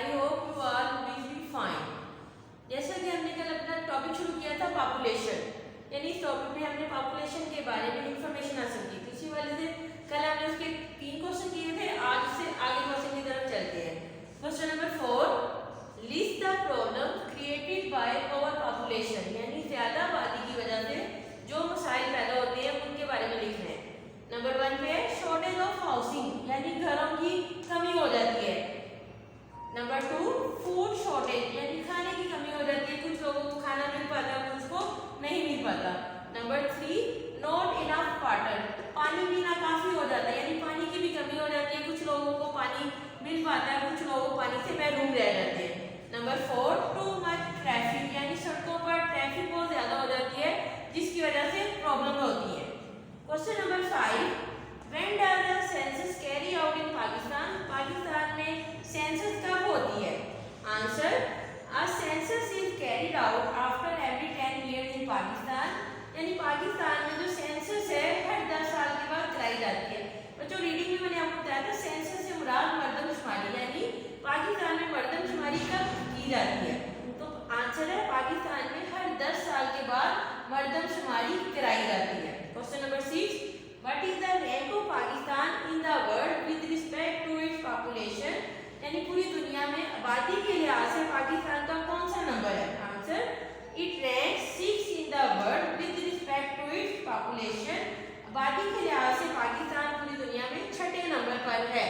I hope you all will be fine. जैसा कि हमने कल अपना टॉपिक शुरू किया था पॉपुलेशन, यानी इस टॉपिक में हमने पॉपुलेशन के बारे में इंफॉर्मेशन हासिल की थी। इसी वजह से कल हमने उसके 3 क्वेश्चन किए थे। आज से आगे क्वेश्चन की तरफ चलते हैं। Question number 4, list the problem created by over population, यानी ज्यादा आबादी की वजह से जो मसाइल पैदा होते हैं उनके बारे में लिखना है। नंबर 1 पे शॉर्टेज ऑफ हाउसिंग, यानी घरों की कमी हो जाती है। नंबर 2 फूड शॉर्टेज, यानी खाने की कमी हो जाती है, कुछ लोगों को खाना मिल पाता है, कुछ को नहीं मिल पाता। नंबर 3 नॉट इनफ वाटर, पानी पीना काफी हो जाता है, यानी पानी की भी कमी हो जाती है, कुछ लोगों को पानी मिल पाता है, कुछ लोग पानी से महरूम रह जाते हैं। नंबर 4 टू मच ट्रैफिक, यानी सड़कों पर ट्रैफिक बहुत ज्यादा हो जाती है जिसकी वजह से प्रॉब्लम होती है। Question number 5, when does the census carry out in Pakistan, Pakistan में सेंसस कब होती है? Answer, a census is carried out after every 10 years in Pakistan, यानी पाकिस्तान में जो सेंसस है हर 10 साल के बाद कराई जाती है। बच्चों रीडिंग में मैंने आपको बताया था सेंसस से मुराद मर्दमशुमारी, यानी पाकिस्तान में मर्दमशुमारी कब की जाती है? तो आंसर है पाकिस्तान में हर 10 साल के बाद मर्दमशुमारी कराई जाती है। Question number 6, what is the rank of Pakistan in the world with respect to its population, यानी पूरी दुनिया में आबादी के लिहाज से पाकिस्तान का कौन सा नंबर है? Answer, it ranks 6 in the world with respect to its population, आबादी के लिहाज से पाकिस्तान पूरी दुनिया में 6ठे नंबर पर है।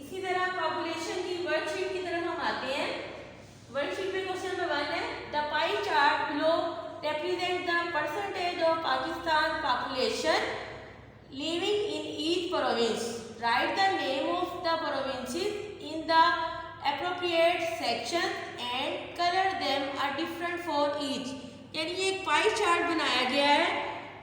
इसी तरह पॉपुलेशन की वर्कशीट की तरफ हम आते हैं। वर्कशीट में क्वेश्चन नंबर 1 है, the pie chart below represent the percentage of Pakistan population living in each province. Write the name of the provinces in the appropriate section and color them a different for each. यानी ये एक pie chart बनाया गया है,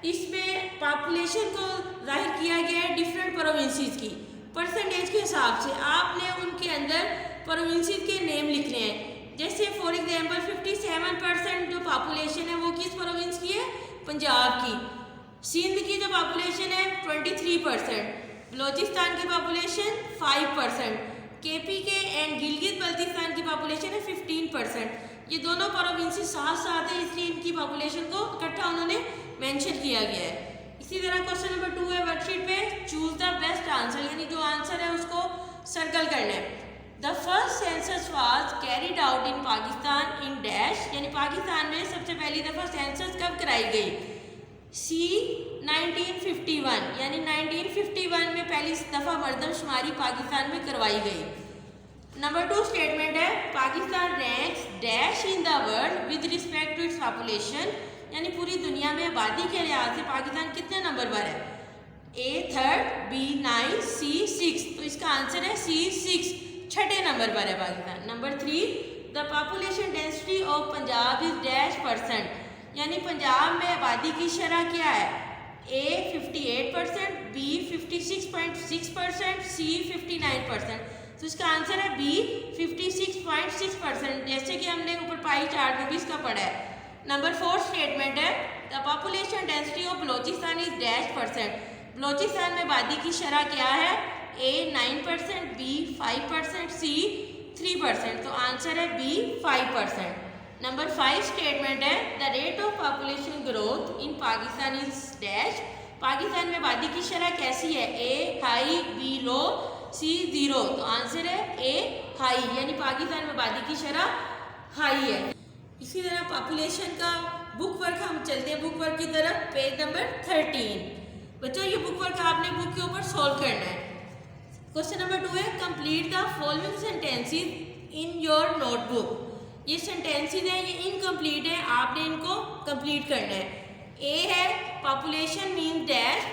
इसमें population को जाहिर किया गया है डिफरेंट प्रोविंसेस की परसेंटेज के हिसाब से। आपने उनके अंदर प्रोविंसेस के नेम लिखने हैं। जैसे फॉर एग्जांपल 57% जो पॉपुलेशन है वो किस प्रोविंस की है? पंजाब की। सिंध की जो पॉपुलेशन है 23%, बलोचिस्तान की पॉपुलेशन 5%, केपी के एंड गिलगित बल्तिस्तान की पॉपुलेशन है 15%। ये दोनों प्रोविंसेस साथ साथ है, इसलिए इनकी पॉपुलेशन को इकट्ठा उन्होंने मेंशन किया गया है। इसी तरह क्वेश्चन नंबर 2 है वर्कशीट पे, चूज द बेस्ट आंसर, यानी जो आंसर है उसको सर्कल करना है। The first census was carried out in Pakistan in dash, यानी पाकिस्तान में सबसे पहली दफ़ा सेंसस कब कराई गई? सी 1951, यानी 1951 में पहली दफ़ा मर्दमशुमारी पाकिस्तान में करवाई गई। नंबर 2 स्टेटमेंट है, Pakistan ranks dash in the world with respect to its population, यानी पूरी दुनिया में आबादी के लिहाज से पाकिस्तान कितने नंबर पर है? ए 3rd, बी 9, सी 6, तो इसका आंसर है सी 6, 6ठे नंबर पर है Pakistan. Number 3, the population density of Punjab is dash %, यानी पंजाब में आबादी की शरह क्या है? ए 58%, बी 56.6%, सी 59%, तो इसका आंसर है बी 56.6%, जैसे कि हमने ऊपर पाई चार्ट में भी इसका पढ़ा है। नंबर 4 स्टेटमेंट है, the population density of Balochistan is dash %, Balochistan में आबादी की शरह क्या है? ए 9%, बी 5%, सी 3%, तो आंसर है बी 5%। नंबर 5 स्टेटमेंट है, the rate of population growth in Pakistan is dash, Pakistan में आबादी की शरह कैसी है? ए हाई, बी लो, सी 0, तो आंसर है ए हाई, यानी पाकिस्तान में आबादी की शरह हाई है। इसी तरह पॉपुलेशन का बुक वर्क हम चलते हैं बुक वर्क की तरफ, पेज नंबर 13। बच्चों ये बुक वर्क आपने बुक के ऊपर सॉल्व करना है। क्वेश्चन नंबर 2 है, complete the following sentences in your notebook, ये सेंटेंसेस हैं ये इनकम्प्लीट है, आपने इनको कंप्लीट करना है। ए है पॉपुलेशन मीन डैश,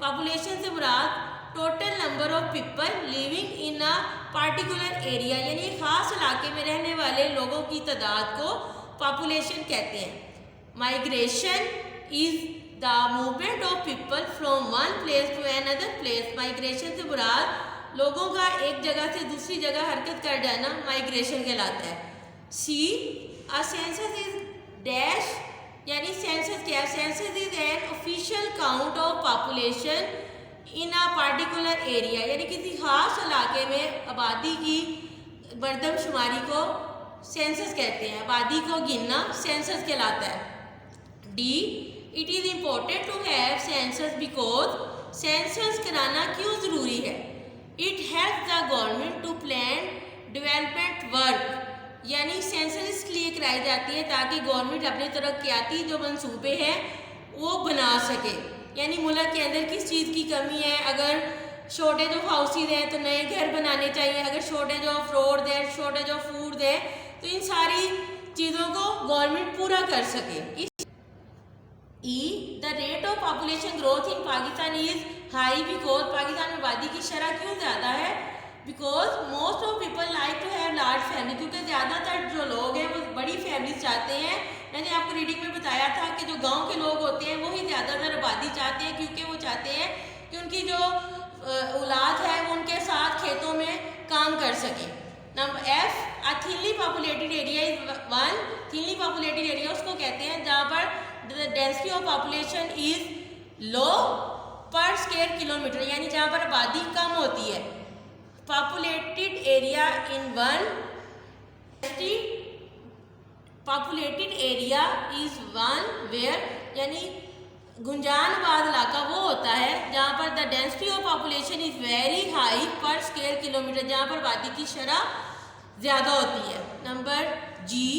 पॉपुलेशन से मुराद total number of people living in a particular area, यानी खास इलाके में रहने वाले लोगों की तादाद को पॉपुलेशन कहते हैं। Migration is the movement of people from one place to another place, migration से मुराद लोगों का एक जगह से दूसरी जगह हरकत कर जाना माइग्रेशन कहलाता है। सी, अ सेंसस इज डैश, यानी सेंसस क्या? Census is an official count of population in a particular area, यानी किसी खास इलाके में आबादी की मरदमशुमारी को सेंसस कहते हैं, आबादी को गिनना सेंसस कहलाता है। D, it is important to have census because census कराना क्यों ज़रूरी है? It help the government to plan development work, यानी सेंसस इसलिए कराई जाती है ताकि गवर्नमेंट अपने तरक्याती जो मंसूबे हैं वो बना सके। यानी मुल्क के अंदर किस चीज़ की कमी है, अगर शॉर्टेज ऑफ हाउसेज है तो नए घर बनाने चाहिए, अगर शॉर्टेज ऑफ रोड है, शॉर्टेज ऑफ फूड है, तो इन सारी चीज़ों को गवर्नमेंट पूरा कर सके। ई, the rate of population growth in Pakistan is high because Pakistan में आबादी की शरह क्यों ज़्यादा है? Because most of people like to have large family, क्योंकि ज़्यादातर जो लोग हैं वो बड़ी फैमिली चाहते हैं। मैंने आपको रीडिंग में बताया था कि जो गांव के लोग होते हैं वही ज़्यादातर आबादी चाहते हैं, क्योंकि वो चाहते हैं कि उनकी जो औलाद है वो उनके साथ खेतों में काम कर सके। Number F, a thinly populated area is one, thinly populated area उसको कहते हैं जहाँ पर the density of population is low पर स्क्वायर किलोमीटर, यानी जहाँ पर आबादी कम होती है। Populated area in one, populated area is one where, यानी गुंजानबाद इलाका वो होता है जहाँ पर the density of population is very high per square kilometer, जहाँ पर आबादी की शरह ज़्यादा होती है। Number G,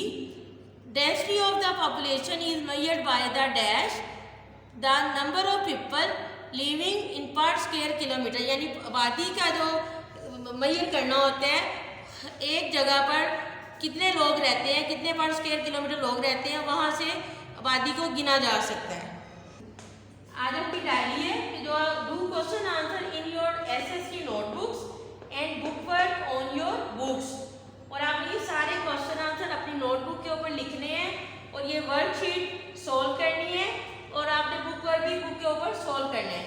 density of the population is measured by the dash the number of people living in per square kilometre, यानी आबादी का जो मेजर करना होता है एक जगह पर कितने लोग रहते हैं, कितने पर स्क्वायर किलोमीटर लोग रहते हैं, वहाँ से आबादी को गिना जा सकता है। आज आपकी डायरी है कि जो do question answer in your SST notebooks and book work on your books, और आपने ये सारे क्वेश्चन आंसर अपनी नोटबुक के ऊपर लिखने हैं और ये वर्कशीट सॉल्व करनी है और आपने बुक वर्क भी बुक के ऊपर सॉल्व करना है।